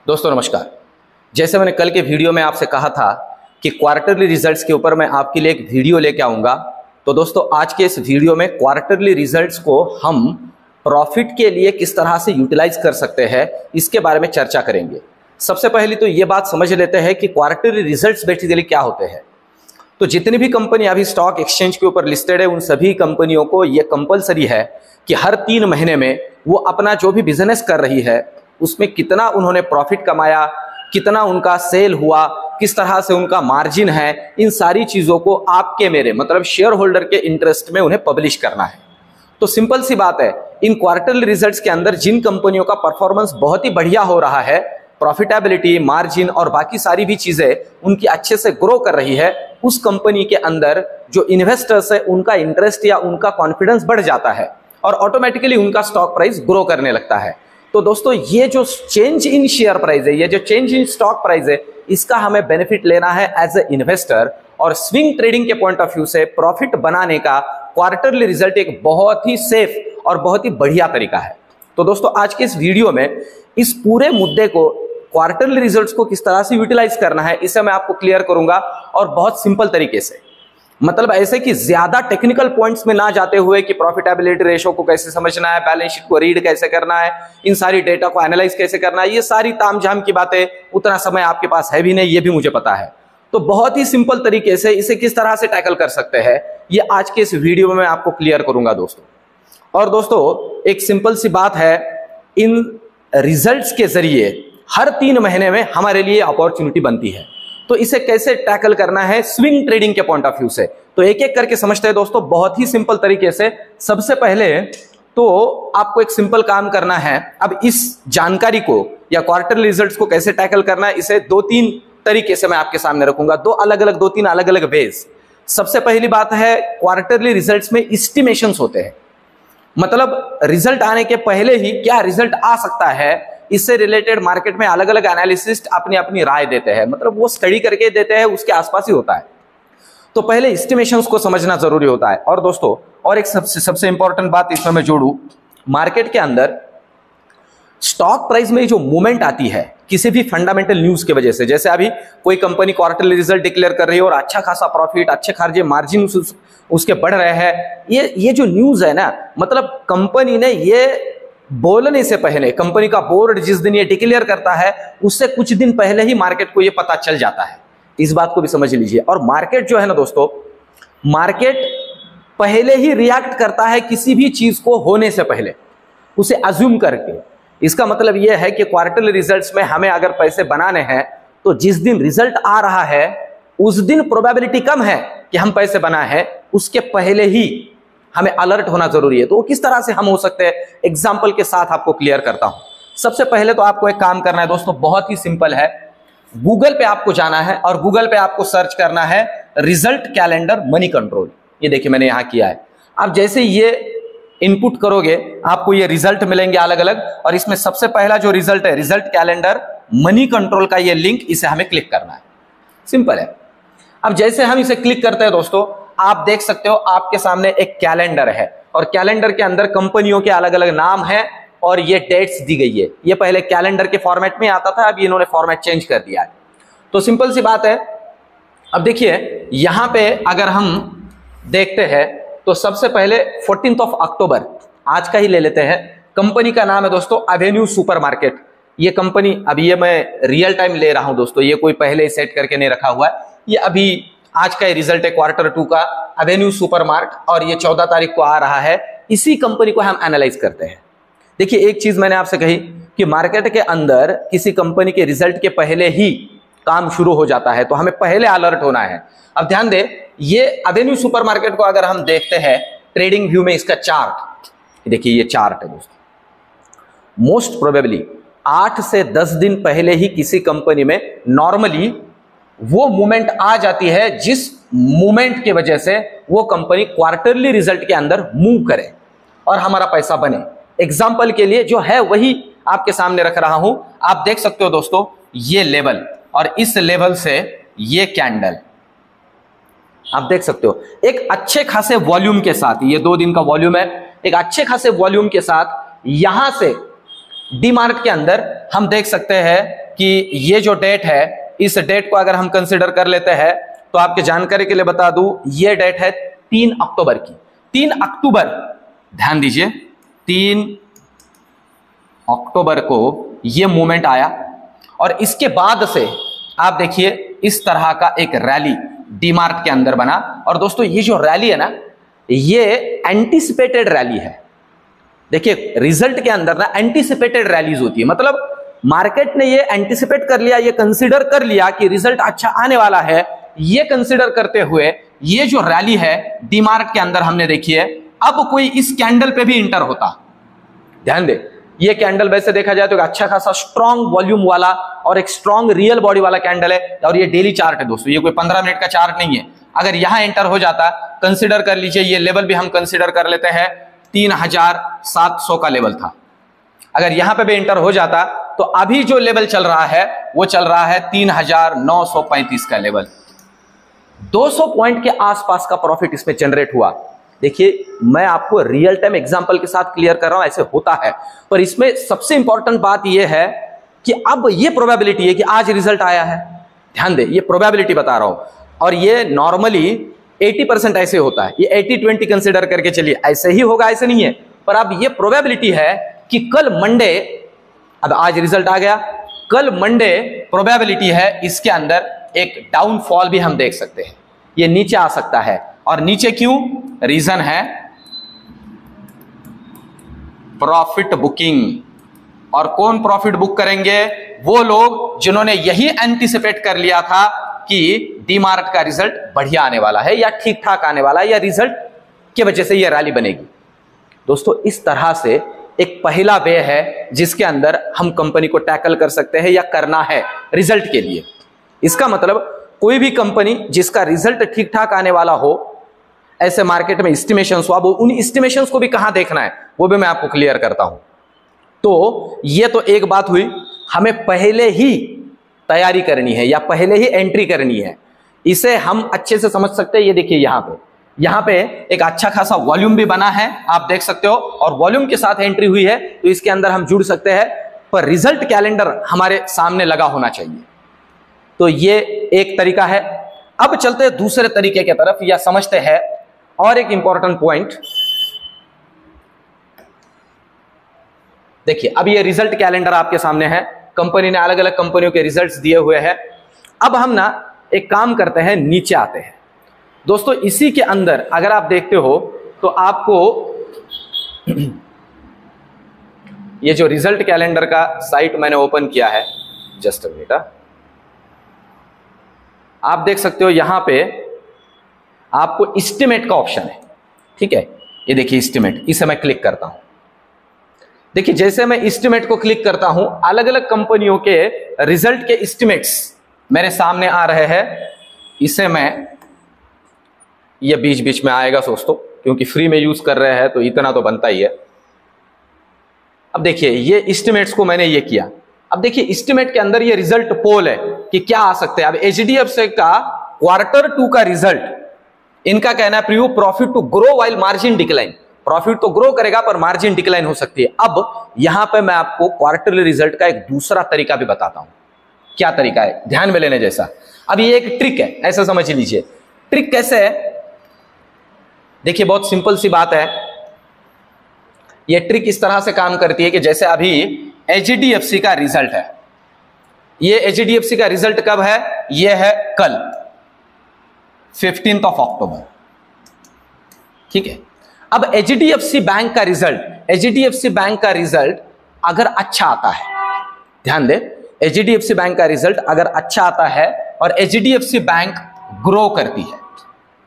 दोस्तों नमस्कार। जैसे मैंने कल के वीडियो में आपसे कहा था कि क्वार्टरली रिजल्ट्स के ऊपर मैं आपके लिए एक वीडियो लेके आऊँगा, तो दोस्तों आज के इस वीडियो में क्वार्टरली रिजल्ट्स को हम प्रॉफिट के लिए किस तरह से यूटिलाइज कर सकते हैं इसके बारे में चर्चा करेंगे। सबसे पहले तो ये बात समझ लेते हैं कि क्वार्टरली रिजल्ट्स बेसिकली क्या होते हैं। तो जितनी भी कंपनी अभी स्टॉक एक्सचेंज के ऊपर लिस्टेड है, उन सभी कंपनियों को ये कंपलसरी है कि हर 3 महीने में वो अपना जो भी बिजनेस कर रही है उसमें कितना उन्होंने प्रॉफिट कमाया, कितना उनका सेल हुआ, किस तरह से उनका मार्जिन है, इन सारी चीजों को आपके मेरे मतलब शेयर होल्डर के इंटरेस्ट में उन्हें पब्लिश करना है। तो सिंपल सी बात है, इन क्वार्टरली रिजल्ट्स के अंदर जिन कंपनियों का परफॉर्मेंस बहुत ही बढ़िया हो रहा है, प्रॉफिटेबिलिटी, मार्जिन और बाकी सारी भी चीजें उनकी अच्छे से ग्रो कर रही है, उस कंपनी के अंदर जो इन्वेस्टर्स है उनका इंटरेस्ट या उनका कॉन्फिडेंस बढ़ जाता है और ऑटोमेटिकली उनका स्टॉक प्राइस ग्रो करने लगता है। तो दोस्तों ये जो चेंज इन शेयर प्राइस है, ये जो चेंज इन स्टॉक प्राइस है, इसका हमें बेनिफिट लेना है एज ए इन्वेस्टर। और स्विंग ट्रेडिंग के पॉइंट ऑफ व्यू से प्रॉफिट बनाने का क्वार्टरली रिजल्ट एक बहुत ही सेफ और बहुत ही बढ़िया तरीका है। तो दोस्तों आज के इस वीडियो में इस पूरे मुद्दे को, क्वार्टरली रिजल्ट्स को किस तरह से यूटिलाइज करना है, इसे मैं आपको क्लियर करूंगा और बहुत सिंपल तरीके से। मतलब ऐसे कि ज्यादा टेक्निकल पॉइंट्स में ना जाते हुए कि प्रॉफिटेबिलिटी रेशो को कैसे समझना है, बैलेंस शीट को रीड कैसे करना है, इन सारी डेटा को एनालाइज कैसे करना है, ये सारी तामझाम की बातें उतना समय आपके पास है भी नहीं, ये भी मुझे पता है। तो बहुत ही सिंपल तरीके से इसे किस तरह से टैकल कर सकते हैं, ये आज के इस वीडियो में मैं आपको क्लियर करूंगा दोस्तों। और दोस्तों एक सिंपल सी बात है, इन रिजल्ट्स के जरिए हर 3 महीने में हमारे लिए अपॉर्चुनिटी बनती है। तो इसे कैसे टैकल करना है स्विंग ट्रेडिंग के पॉइंट ऑफ व्यू से, तो एक एक करके समझते हैं दोस्तों, बहुत ही सिंपल तरीके से। सबसे पहले तो आपको एक सिंपल काम करना है। अब इस जानकारी को या क्वार्टरली रिजल्ट्स को कैसे टैकल करना है, इसे 2-3 तरीके से मैं आपके सामने रखूंगा, 2-3 अलग अलग वेज। सबसे पहली बात है, क्वार्टरली रिजल्ट्स में एस्टिमेशंस होते हैं। मतलब रिजल्ट आने के पहले ही क्या रिजल्ट आ सकता है, इससे रिलेटेड मार्केट में अलग अलग एनालिसिस्ट अपनी अपनी राय देते हैं, मतलब वो स्टडी करके देते हैं, उसके आसपास ही होता है। तो पहले एस्टिमेशंस को समझना जरूरी होता है। और दोस्तों और एक सबसे इंपॉर्टेंट बात इसमें मैं जोड़ूं, मार्केट के अंदर स्टॉक प्राइस में जो मूवमेंट आती है किसी भी फंडामेंटल न्यूज की वजह से, जैसे अभी कोई कंपनी क्वार्टरली रिजल्ट डिक्लेयर कर रही है और अच्छा खासा प्रॉफिट, अच्छे खासे मार्जिन उसके बढ़ रहे हैं, ये जो न्यूज है ना, मतलब कंपनी ने ये बोलने से पहले, कंपनी का बोर्ड जिस दिन ये डिक्लेयर करता है उससे कुछ दिन पहले ही मार्केट को ये पता चल जाता है। इस बात को भी समझ लीजिए। और मार्केट जो है ना दोस्तों, मार्केट पहले ही रिएक्ट करता है किसी भी चीज को होने से पहले, उसे अज्यूम करके। इसका मतलब यह है कि क्वार्टरली रिजल्ट्स में हमें अगर पैसे बनाने हैं तो जिस दिन रिजल्ट आ रहा है उस दिन प्रोबेबिलिटी कम है कि हम पैसे बनाए हैं, उसके पहले ही हमें अलर्ट होना जरूरी है। तो वो किस तरह से हम हो सकते हैं, एग्जाम्पल के साथ आपको क्लियर करता हूं। सबसे पहले तो आपको एक काम करना है दोस्तों, बहुत ही सिंपल है। गूगल पे आपको जाना है और गूगल पे आपको सर्च करना है रिजल्ट कैलेंडर मनी कंट्रोल। ये देखिए मैंने यहां किया है। अब जैसे ये इनपुट करोगे आपको ये रिजल्ट मिलेंगे अलग अलग, और इसमें सबसे पहला जो रिजल्ट है रिजल्ट कैलेंडर मनी कंट्रोल का ये लिंक, इसे हमें क्लिक करना है। सिंपल है। अब जैसे हम इसे क्लिक करते हैं दोस्तों, आप देख सकते हो आपके सामने एक कैलेंडर है और कैलेंडर के अंदर कंपनियों के अलग अलग नाम हैं और ये डेट्स दी गई है। ये पहले कैलेंडर के फॉर्मेट में आता था, अब इन्होंने फॉर्मेट चेंज कर दिया है। तो सिंपल सी बात है। अब देखिए यहां पे अगर हम देखते हैं तो सबसे पहले 14 अक्टूबर आज का ही ले लेते हैं। कंपनी का नाम है दोस्तों एवेन्यू सुपरमार्केट। ये कंपनी, अभी ये मैं रियल टाइम ले रहा हूं दोस्तों, ये कोई पहले सेट करके नहीं रखा हुआ है। ये अभी आज का रिजल्ट है Q2 का, एवेन्यू सुपरमार्ट, और ये 14 तारीख को आ रहा है। इसी कंपनी को हम एनालाइज करते हैं। देखिए एक चीज मैंने आपसे कही कि मार्केट के अंदर किसी कंपनी के रिजल्ट के पहले ही काम शुरू हो जाता है, तो हमें पहले अलर्ट होना है। अब ध्यान दें, ये एवेन्यू सुपरमार्केट को अगर हम देखते हैं ट्रेडिंग व्यू में, इसका चार्ट देखिए, ये चार्ट है दोस्तों। मोस्ट प्रोबेबली 8 से 10 दिन पहले ही किसी कंपनी में नॉर्मली वो मूवमेंट आ जाती है जिस मूवमेंट के वजह से वो कंपनी क्वार्टरली रिजल्ट के अंदर मूव करे और हमारा पैसा बने। एग्जाम्पल के लिए जो है वही आपके सामने रख रहा हूं। आप देख सकते हो दोस्तों, ये लेवल और इस लेवल से ये कैंडल आप देख सकते हो एक अच्छे खासे वॉल्यूम के साथ, ये 2 दिन का वॉल्यूम है, एक अच्छे खासे वॉल्यूम के साथ यहां से डी मार्ट के अंदर हम देख सकते हैं कि ये जो डेट है, इस डेट को अगर हम कंसिडर कर लेते हैं तो आपके जानकारी के लिए बता दूं, ये डेट है 3 अक्टूबर की। 3 अक्टूबर, ध्यान दीजिए, 3 अक्टूबर को ये मूवमेंट आया और इसके बाद से आप देखिए इस तरह का एक रैली डीमार्ट के अंदर बना। और दोस्तों ये जो रैली है ना, ये एंटीसिपेटेड रैली है। देखिए रिजल्ट के अंदर ना एंटीसिपेटेड रैलीज होती है, मतलब मार्केट ने ये एंटीसिपेट कर लिया, ये कंसीडर कर लिया कि रिजल्ट अच्छा आने वाला है। ये कंसीडर करते हुए ये जो रैली है डीमार्ट के अंदर हमने देखी है, अब कोई इस कैंडल पे भी इंटर होता, ध्यान दे, ये कैंडल वैसे देखा जाए तो एक अच्छा खासा स्ट्रॉन्ग वॉल्यूम वाला और एक स्ट्रॉन्ग रियल बॉडी वाला कैंडल है और ये डेली चार्ट है दोस्तों, ये कोई 15 मिनट का चार्ट नहीं है। अगर यहां एंटर हो जाता, कंसीडर कर लीजिए, ये लेवल भी हम कंसीडर कर लेते हैं 3700 का लेवल था। अगर यहां पे भी एंटर हो जाता तो अभी जो लेवल चल रहा है वो चल रहा है 3935 का लेवल। 200 पॉइंट के आसपास का प्रॉफिट इसमें जनरेट हुआ। देखिए मैं आपको रियल टाइम एग्जांपल के साथ क्लियर कर रहा हूं, ऐसे होता है, पर इसमें सबसे इंपॉर्टेंट बात यह है कि अब ये प्रोबेबिलिटी है कि आज रिजल्ट आया है। ध्यान दे, ये प्रोबेबिलिटी बता रहा हूं, और ये नॉर्मली 80% ऐसे होता है। ये 80-20 कंसिडर करके चलिए, ऐसे ही होगा ऐसे नहीं है, पर अब ये प्रोबेबिलिटी है कि कल मंडे, अब आज रिजल्ट आ गया, कल मंडे प्रोबेबिलिटी है इसके अंदर एक डाउनफॉल भी हम देख सकते हैं, ये नीचे आ सकता है। और नीचे क्यों? रीजन है प्रॉफिट बुकिंग। और कौन प्रॉफिट बुक करेंगे? वो लोग जिन्होंने यही एंटीसिपेट कर लिया था कि डीमार्ट का रिजल्ट बढ़िया आने वाला है या ठीक ठाक आने वाला है या रिजल्ट की वजह से यह रैली बनेगी। दोस्तों इस तरह से एक पहला वे है जिसके अंदर हम कंपनी को टैकल कर सकते हैं या करना है रिजल्ट के लिए। इसका मतलब कोई भी कंपनी जिसका रिजल्ट ठीक ठाक आने वाला हो, ऐसे मार्केट में एस्टिमेशंस हो, अब उन एस्टिमेशंस को भी कहां देखना है वो भी मैं आपको क्लियर करता हूं। तो ये तो एक बात हुई, हमें पहले ही तैयारी करनी है या पहले ही एंट्री करनी है। इसे हम अच्छे से समझ सकते हैं। ये देखिए यहां पे एक अच्छा खासा वॉल्यूम भी बना है, आप देख सकते हो, और वॉल्यूम के साथ एंट्री हुई है तो इसके अंदर हम जुड़ सकते हैं, पर रिजल्ट कैलेंडर हमारे सामने लगा होना चाहिए। तो ये एक तरीका है। अब चलते हैं दूसरे तरीके की तरफ या समझते हैं और एक इंपॉर्टेंट पॉइंट। देखिए अब ये रिजल्ट कैलेंडर आपके सामने है, कंपनी ने अलग अलग कंपनियों के रिजल्ट्स दिए हुए हैं। अब हम ना एक काम करते हैं, नीचे आते हैं दोस्तों। इसी के अंदर अगर आप देखते हो तो आपको ये जो रिजल्ट कैलेंडर का साइट मैंने ओपन किया है, जस्ट अ मिनट, आप देख सकते हो यहां पे आपको एस्टिमेट का ऑप्शन है, ठीक है। ये देखिए एस्टिमेट, इसे मैं क्लिक करता हूं। देखिए जैसे मैं एस्टिमेट को क्लिक करता हूं, अलग अलग कंपनियों के रिजल्ट के एस्टिमेट्स मेरे सामने आ रहे हैं। इसे मैं, ये बीच बीच में आएगा दोस्तों, क्योंकि फ्री में यूज कर रहे हैं तो इतना तो बनता ही है। अब देखिए ये एस्टिमेट्स को मैंने ये किया। अब देखिए एस्टिमेट के अंदर ये रिजल्ट पोल है कि क्या आ सकते हैं। अब एचडीएफसी का Q2 का रिजल्ट, इनका कहना है preview profit to grow while margin decline. Profit तो ग्रो करेगा पर मार्जिन डिक्लाइन हो सकती है। अब यहां पे मैं आपको क्वार्टरली रिजल्ट का एक दूसरा तरीका भी बताता हूं। क्या तरीका है, ध्यान में लेने जैसा। अब ये एक ट्रिक है, ऐसा समझ लीजिए। ट्रिक कैसे है? देखिए बहुत सिंपल सी बात है। ये ट्रिक इस तरह से काम करती है कि जैसे अभी एचडीएफसी का रिजल्ट है, ये एचडीएफसी का रिजल्ट कब है? ये है कल 15 अक्टूबर, ठीक है। अब एचडीएफसी बैंक का रिजल्ट अगर अच्छा आता है, ध्यान दे, एचडीएफसी बैंक का रिजल्ट अगर अच्छा आता है और एचडीएफसी बैंक ग्रो करती है,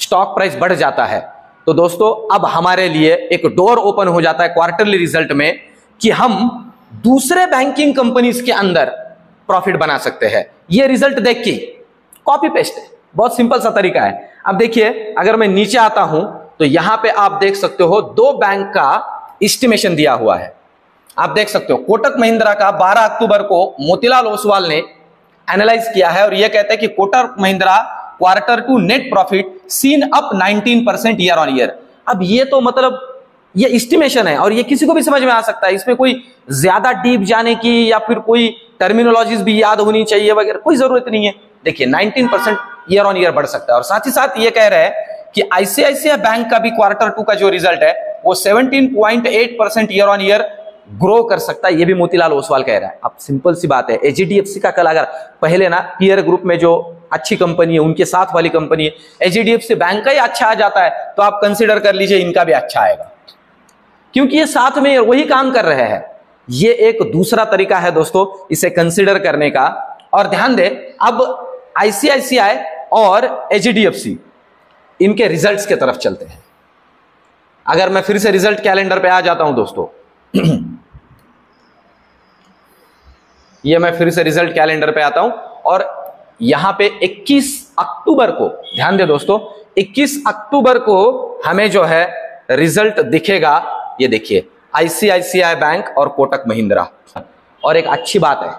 स्टॉक प्राइस बढ़ जाता है, तो दोस्तों अब हमारे लिए एक डोर ओपन हो जाता है क्वार्टरली रिजल्ट में कि हम दूसरे बैंकिंग कंपनीज के अंदर प्रॉफिट बना सकते हैं। ये रिजल्ट देख के कॉपी पेस्ट है, बहुत सिंपल सा तरीका है। अब देखिए अगर मैं नीचे आता हूं तो यहां पे आप देख सकते हो 2 बैंक का एस्टिमेशन दिया हुआ है। आप देख सकते हो कोटक महिंद्रा का 12 अक्टूबर को मोतीलाल ओसवाल ने एनालाइज किया है और यह कहता है कि Kotak Mahindra Q2 net profit seen up 19% year on year. अब ये तो मतलब ये एस्टिमेशन है और ये किसी को भी समझ में आ सकता है, इसमें कोई ज्यादा डीप जाने की या फिर कोई टर्मिनोलॉजीज भी याद होनी चाहिए वगैरह कोई जरूरत नहीं है। देखिए 19% ईयर ऑन ईयर बढ़ सकता है और साथ ही साथ ये कह रहे हैं कि आईसीआईसीआई बैंक का भी क्वार्टर 2 का जो रिजल्ट है वो 17.8% ईयर ऑन ईयर ग्रो कर सकता है, ये भी मोतीलाल ओसवाल कह रहा है। अब सिंपल सी बात है, एचडीएफसी का कल अगर पहले ना पीयर ग्रुप में जो अच्छी कंपनी है उनके साथ वाली कंपनी है, एचडीएफसी बैंक का ही अच्छा आ जाता है तो आप कंसिडर कर लीजिए इनका भी अच्छा आएगा, क्योंकि ये साथ में वही काम कर रहे हैं। ये एक दूसरा तरीका है दोस्तों इसे कंसिडर करने का। और ध्यान दें, अब आईसीआईसीआई और एचडीएफसी इनके रिजल्ट्स की तरफ चलते हैं। अगर मैं फिर से रिजल्ट कैलेंडर पे आ जाता हूं दोस्तों, ये मैं फिर से रिजल्ट कैलेंडर पे आता हूं और यहां पे 21 अक्टूबर को, ध्यान दे दोस्तों, 21 अक्टूबर को हमें जो है रिजल्ट दिखेगा। ये देखिए आईसीआईसीआई बैंक और कोटक महिंद्रा। और एक अच्छी बात है,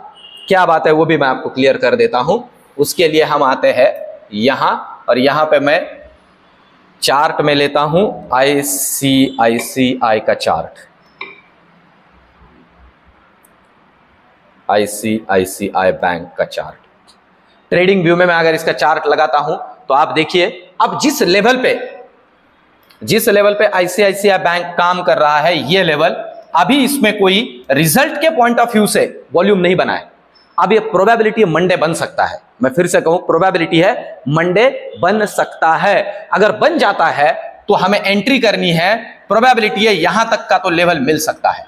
क्या बात है वो भी मैं आपको क्लियर कर देता हूं। उसके लिए हम आते हैं यहां और यहां पे मैं चार्ट में लेता हूं आईसीआईसीआई का चार्ट, आईसीआईसीआई बैंक का चार्ट। ट्रेडिंग व्यू में मैं अगर इसका चार्ट लगाता हूं तो आप देखिए अब जिस लेवल पे आईसीआईसीआई बैंक काम कर रहा है, ये लेवल अभी इसमें कोई रिजल्ट के पॉइंट ऑफ व्यू से वॉल्यूम नहीं बना है। अब ये प्रोबेबिलिटी मंडे बन सकता है, मैं फिर से कहूं प्रोबेबिलिटी है मंडे बन सकता है। अगर बन जाता है तो हमें एंट्री करनी है, प्रोबेबिलिटी है यहां तक का तो लेवल मिल सकता है।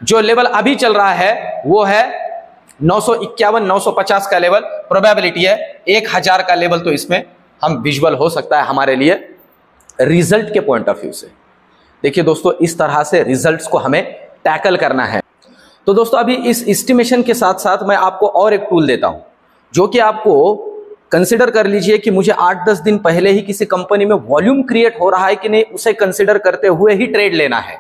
जो लेवल अभी चल रहा है वो है 951 950 का लेवल, प्रोबेबिलिटी है 1000 का लेवल तो इसमें हम विजुअल हो सकता है हमारे लिए रिजल्ट के पॉइंट ऑफ व्यू से। देखिए दोस्तों, इस तरह से रिजल्ट्स को हमें टैकल करना है। तो दोस्तों अभी इस एस्टिमेशन के साथ साथ मैं आपको और एक टूल देता हूं जो कि आपको कंसिडर कर लीजिए कि मुझे 8-10 दिन पहले ही किसी कंपनी में वॉल्यूम क्रिएट हो रहा है कि नहीं, उसे कंसिडर करते हुए ही ट्रेड लेना है।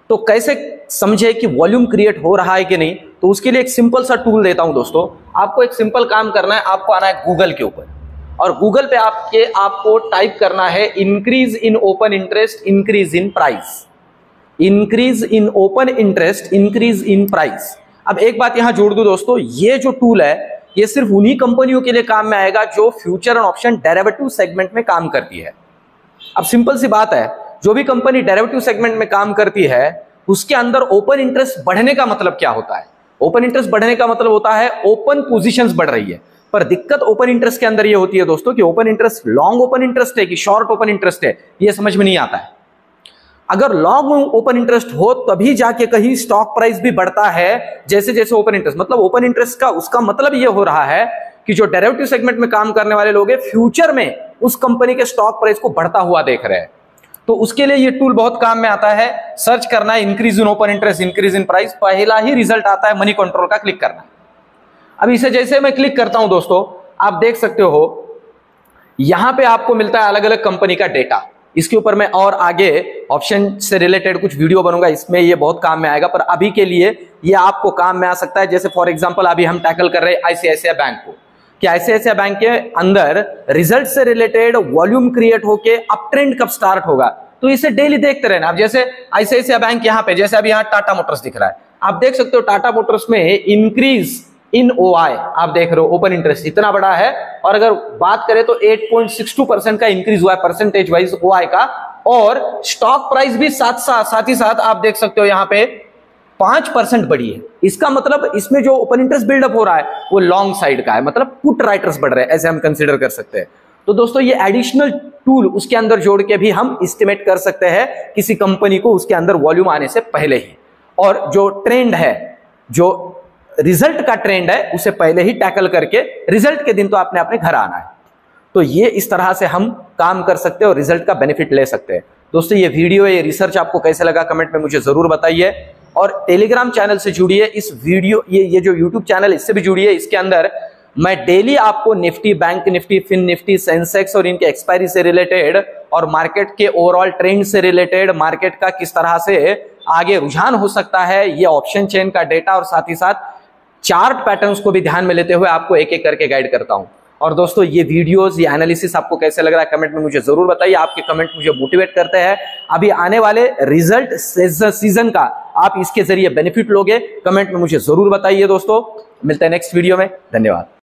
तो कैसे समझे कि वॉल्यूम क्रिएट हो रहा है कि नहीं, तो उसके लिए एक सिंपल सा टूल देता हूं दोस्तों। आपको एक सिंपल काम करना है, आपको आना है गूगल के ऊपर और गूगल पे आपको टाइप करना है increase in open interest, increase in price, increase in open interest, increase in price. अब एक बात यहां जोड़ दूं दोस्तों, ये जो टूल है ये सिर्फ उन्हीं कंपनियों के लिए काम में आएगा जो future and option derivative segment में काम करती है। अब सिंपल सी बात है, जो भी कंपनी डेरिवेटिव सेगमेंट में काम करती है उसके अंदर ओपन इंटरेस्ट बढ़ने का मतलब क्या होता है? ओपन इंटरेस्ट बढ़ने का मतलब होता है ओपन पोजीशंस बढ़ रही है। पर दिक्कत ओपन इंटरेस्ट के अंदर ये होती है दोस्तों कि open interest long open interest है कि शॉर्ट ओपन इंटरेस्ट है, ये समझ में नहीं आता है। अगर लॉन्ग ओपन इंटरेस्ट हो तभी जाके कहीं स्टॉक प्राइस भी बढ़ता है जैसे जैसे ओपन इंटरेस्ट, मतलब ओपन इंटरेस्ट का उसका मतलब ये हो रहा है कि जो डेरिवेटिव सेगमेंट में काम करने वाले लोग हैं फ्यूचर में उस कंपनी के स्टॉक प्राइस को बढ़ता हुआ देख रहे हैं। तो उसके लिए ये टूल बहुत काम में आता है। सर्च करना है increase in open interest, increase in price, पहला ही रिजल्ट आता है मनी कंट्रोल का, क्लिक करना है। अब इसे जैसे मैं क्लिक करता हूं दोस्तों, आप देख सकते हो यहां पे आपको मिलता है अलग अलग कंपनी का डेटा। इसके ऊपर मैं और आगे ऑप्शन से रिलेटेड कुछ वीडियो बनूंगा, इसमें ये बहुत काम में आएगा, पर अभी के लिए ये आपको काम में आ सकता है। जैसे फॉर एग्जांपल अभी हम टैकल कर रहे हैं आईसीआईसीआई बैंक को, कि आईसीआईसीआई बैंक के अंदर रिजल्ट से रिलेटेड वॉल्यूम क्रिएट होके अप ट्रेंड कब स्टार्ट होगा, तो इसे डेली देखते रहना। अब जैसे आईसीआईसीआई बैंक यहां पे, जैसे अभी यहां टाटा मोटर्स दिख रहा है, आप देख सकते हो टाटा मोटर्स में इंक्रीज इन ओआई आप देख रहे हो, ओपन इंटरेस्ट इतना बड़ा है। और अगर बात करें तो 8.62% का इंक्रीज हुआ है परसेंटेज वाइज ओआई का, और स्टॉक प्राइस भी साथ ही साथ आप देख सकते हो यहां पे 5% बढ़ी है। इसका मतलब इसमें जो ओपन इंटरेस्ट बिल्डअप हो रहा है वो लॉन्ग साइड का है, मतलब पुट राइटर्स बढ़ रहे हैं, ऐसे हम कंसीडर कर सकते हैं। तो दोस्तों ये एडिशनल टूल उसके अंदर जोड़ के भी हम एस्टिमेट कर सकते हैं किसी कंपनी को उसके अंदर वॉल्यूम आने से पहले ही, और जो ट्रेंड है, जो रिजल्ट का ट्रेंड है, उसे पहले ही टैकल करके रिजल्ट के दिन तो आपने अपने घर आना है। तो ये इस तरह से हम काम कर सकते हैं और रिजल्ट का बेनिफिट ले सकते हैं। दोस्तों ये वीडियो, ये रिसर्च आपको कैसे लगा कमेंट में मुझे जरूर बताइए, और टेलीग्राम चैनल से जुड़िए। इस वीडियो ये जो यूट्यूब चैनल इससे भी जुड़िए। इसके अंदर मैं डेली आपको निफ्टी, बैंक निफ्टी, फिन निफ्टी, सेंसेक्स और इनके एक्सपायरी से रिलेटेड और मार्केट के ओवरऑल ट्रेंड से रिलेटेड, मार्केट का किस तरह से आगे रुझान हो सकता है, ये ऑप्शन चेन का डेटा और साथ ही साथ चार्ट पैटर्न्स को भी ध्यान में लेते हुए आपको एक एक करके गाइड करता हूं। और दोस्तों ये वीडियोस, ये एनालिसिस आपको कैसे लग रहा है कमेंट में मुझे जरूर बताइए। आपके कमेंट मुझे मोटिवेट करते हैं। अभी आने वाले रिजल्ट सीजन का आप इसके जरिए बेनिफिट लोगे, कमेंट में मुझे जरूर बताइए। दोस्तों मिलते हैं नेक्स्ट वीडियो में, धन्यवाद।